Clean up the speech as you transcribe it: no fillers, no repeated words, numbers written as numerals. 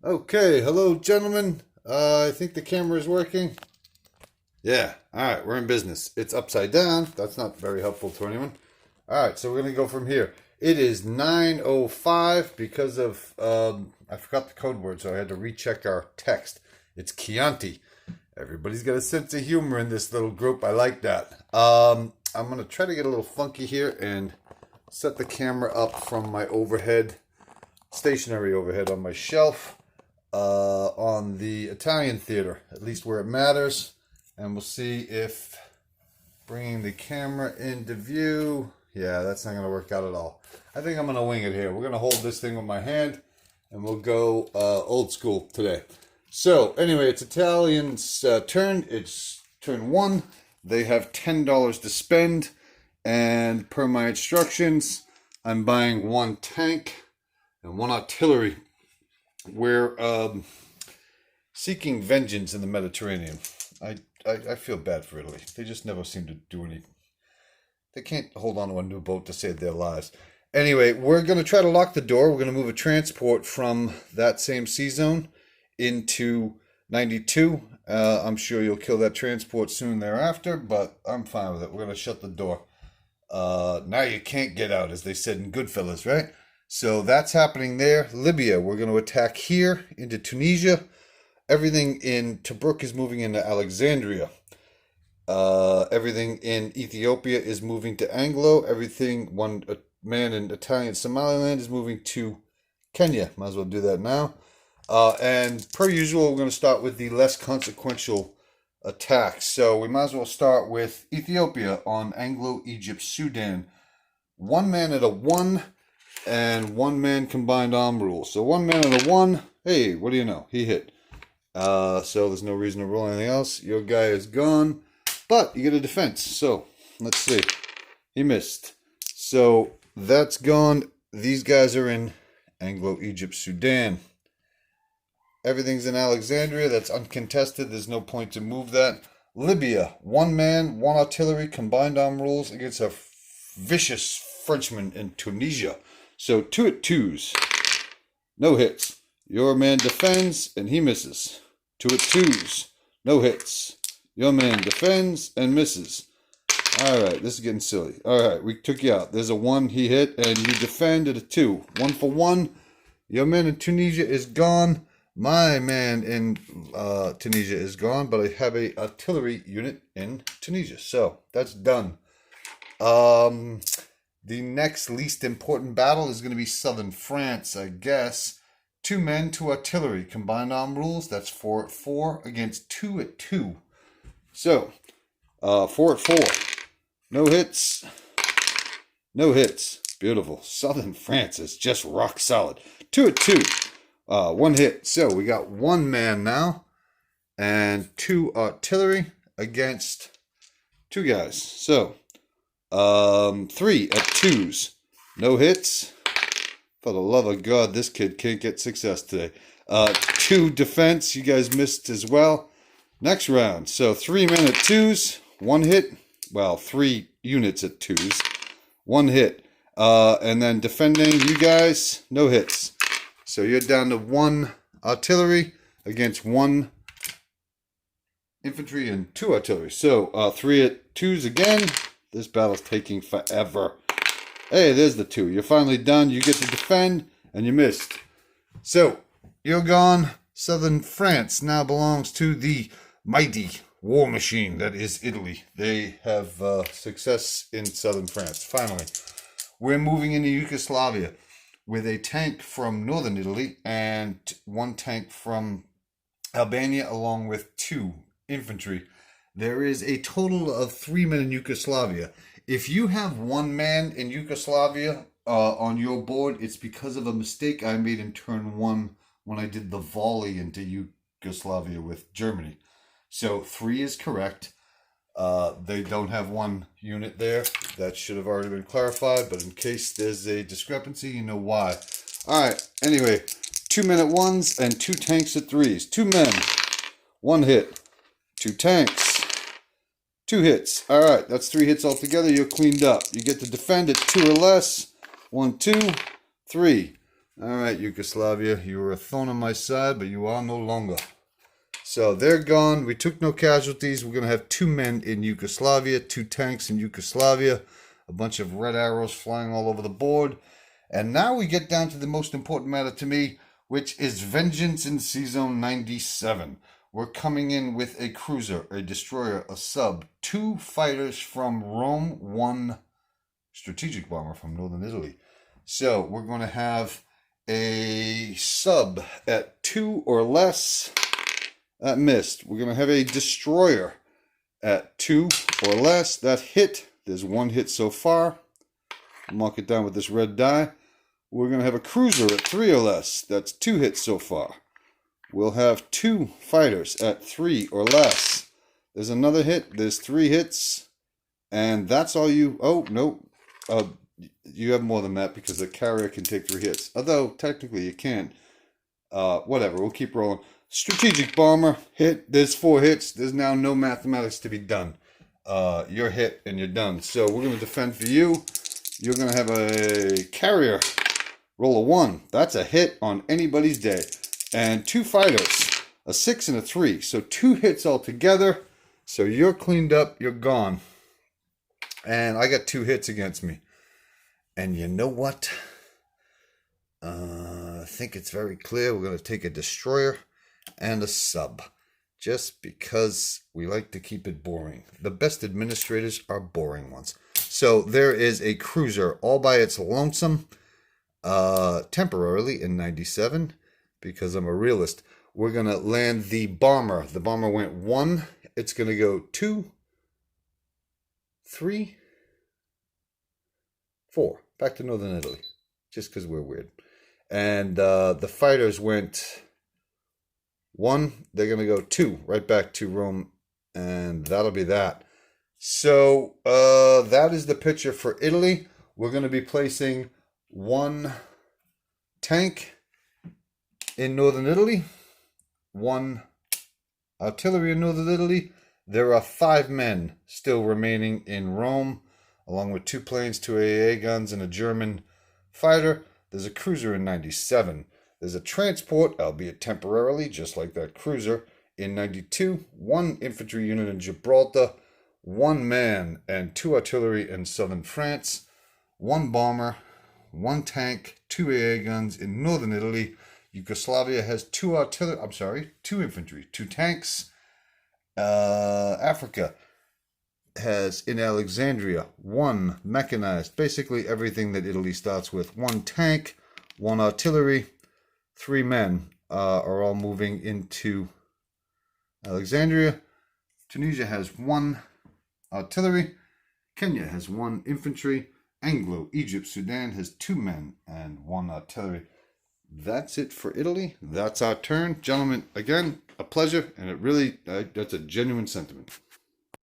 Okay, hello, gentlemen. I think the camera is working. Yeah, all right, we're in business. It's upside down. That's not very helpful to anyone. All right, so we're going to go from here. It is 9:05 because of, I forgot the code word, so I had to recheck our text. It's Chianti. Everybody's got a sense of humor in this little group. I like that. I'm going to try to get a little funky here and set the camera up from my overhead, stationary overhead on my shelf on the Italian theater, at least where it matters. And we'll see if bringing the camera into view, yeah, that's not going to work out at all. I think I'm going to wing it here. We're going to hold this thing with my hand and we'll go old school today. So anyway, it's Italian's turn. It's turn one. They have $10 to spend. And per my instructions, I'm buying one tank and one artillery. We're seeking vengeance in the Mediterranean. I feel bad for Italy. They just never seem to do any. They can't hold on to a new boat to save their lives. Anyway, we're going to try to lock the door. We're going to move a transport from that same sea zone into 92. I'm sure you'll kill that transport soon thereafter, but I'm fine with it. We're going to shut the door. Now you can't get out, as they said in Goodfellas, right? So that's happening there. Libya, we're going to attack here into Tunisia. Everything in Tobruk is moving into Alexandria. Everything in Ethiopia is moving to Anglo. Everything, one man in Italian Somaliland is moving to Kenya. Might as well do that now. And per usual, we're going to start with the less consequential attacks. So we might as well start with Ethiopia on Anglo-Egypt Sudan. One man at a 1 and one man combined arm rule. So one man at a 1, hey, what do you know? He hit. So there's no reason to roll anything else. Your guy is gone, but you get a defense. So let's see. He missed. So that's gone. These guys are in Anglo-Egypt Sudan. Everything's in Alexandria. That's uncontested. There's no point to move that. Libya, one man, one artillery, combined arm rules against a vicious Frenchman in Tunisia. So 2 at 2s. No hits. Your man defends and he misses. 2 at 2s. No hits. Your man defends and misses. Alright, this is getting silly. Alright, we took you out. There's a 1 he hit and you defend at a 2. 1 for 1. Your man in Tunisia is gone. My man in Tunisia is gone, but I have a artillery unit in Tunisia. So that's done. The next least important battle is going to be southern France, I guess. 2 men, 2 artillery. Combined arm rules, that's 4 at 4 against 2 at 2. So, 4 at 4. No hits. No hits. Beautiful. Southern France is just rock solid. 2 at 2. 1 hit. So, we got 1 man now. And 2 artillery against 2 guys. So, 3 at 2s. No hits. For the love of God, this kid can't get success today. 2 defense. You guys missed as well. Next round. So 3 men at 2s. 1 hit. Well, 3 units at 2s. 1 hit. And then defending, you guys, no hits. So you're down to 1 artillery against 1 infantry and 2 artillery. So 3 at 2s again. This battle's taking forever. Hey, there's the 2. You're finally done. You get to defend, and you missed. So, you're gone. Southern France now belongs to the mighty war machine that is Italy. They have success in southern France. Finally, we're moving into Yugoslavia with a tank from northern Italy and 1 tank from Albania, along with 2 infantry. There is a total of 3 men in Yugoslavia. If you have 1 man in Yugoslavia on your board, it's because of a mistake I made in turn 1 when I did the volley into Yugoslavia with Germany. So 3 is correct. They don't have 1 unit there. That should have already been clarified, but in case there's a discrepancy, you know why. Alright, anyway, 2 men at 1s and 2 tanks at 3s. 2 men, 1 hit. 2 tanks. 2 hits. All right, that's 3 hits altogether. You're cleaned up. You get to defend at 2 or less. 1, 2, 3. All right, Yugoslavia, you were a thorn on my side, but you are no longer. So they're gone. We took no casualties. We're going to have 2 men in Yugoslavia, 2 tanks in Yugoslavia, a bunch of red arrows flying all over the board. And now we get down to the most important matter to me, which is vengeance in Season 97. We're coming in with a cruiser, a destroyer, a sub, 2 fighters from Rome, 1 strategic bomber from Northern Italy. So we're going to have a sub at 2 or less. That missed. We're going to have a destroyer at 2 or less. That hit. There's 1 hit so far. Mark it down with this red die. We're going to have a cruiser at 3 or less. That's 2 hits so far. We'll have 2 fighters at 3 or less. There's another hit. There's 3 hits. And that's all you... Oh, no. You have more than that because the carrier can take 3 hits. Although, technically, you can't. Whatever. We'll keep rolling. Strategic bomber, hit. There's 4 hits. There's now no mathematics to be done. You're hit and you're done. So we're going to defend for you. You're going to have a carrier. Roll a 1. That's a hit on anybody's day. And 2 fighters. A 6 and a 3. So 2 hits altogether. So you're cleaned up. You're gone. And I got 2 hits against me. And you know what? I think it's very clear. We're going to take a destroyer and a sub, just because we like to keep it boring. The best administrators are boring ones. So there is a cruiser all by its lonesome, temporarily in 97, because I'm a realist. We're going to land the bomber. The bomber went 1. It's going to go 2, 3, 4. Back to Northern Italy, just because we're weird. And the fighters went 1, they're going to go 2, right back to Rome, and that'll be that. So that is the picture for Italy. We're going to be placing 1 tank in Northern Italy, 1 artillery in Northern Italy. There are 5 men still remaining in Rome, along with 2 planes, 2 AA guns, and a German fighter. There's a cruiser in 97. There's a transport, albeit temporarily, just like that cruiser, in 92. 1 infantry unit in Gibraltar. 1 man and 2 artillery in southern France. 1 bomber. 1 tank. 2 AA guns in northern Italy. Yugoslavia has 2 infantry, 2 tanks. Africa has in Alexandria 1 mechanized, basically everything that Italy starts with. 1 tank, 1 artillery, 3 men are all moving into Alexandria. Tunisia has 1 artillery. Kenya has 1 infantry. Anglo, Egypt, Sudan has 2 men and 1 artillery. That's it for Italy. That's our turn. Gentlemen, again, a pleasure, and it really, that's a genuine sentiment.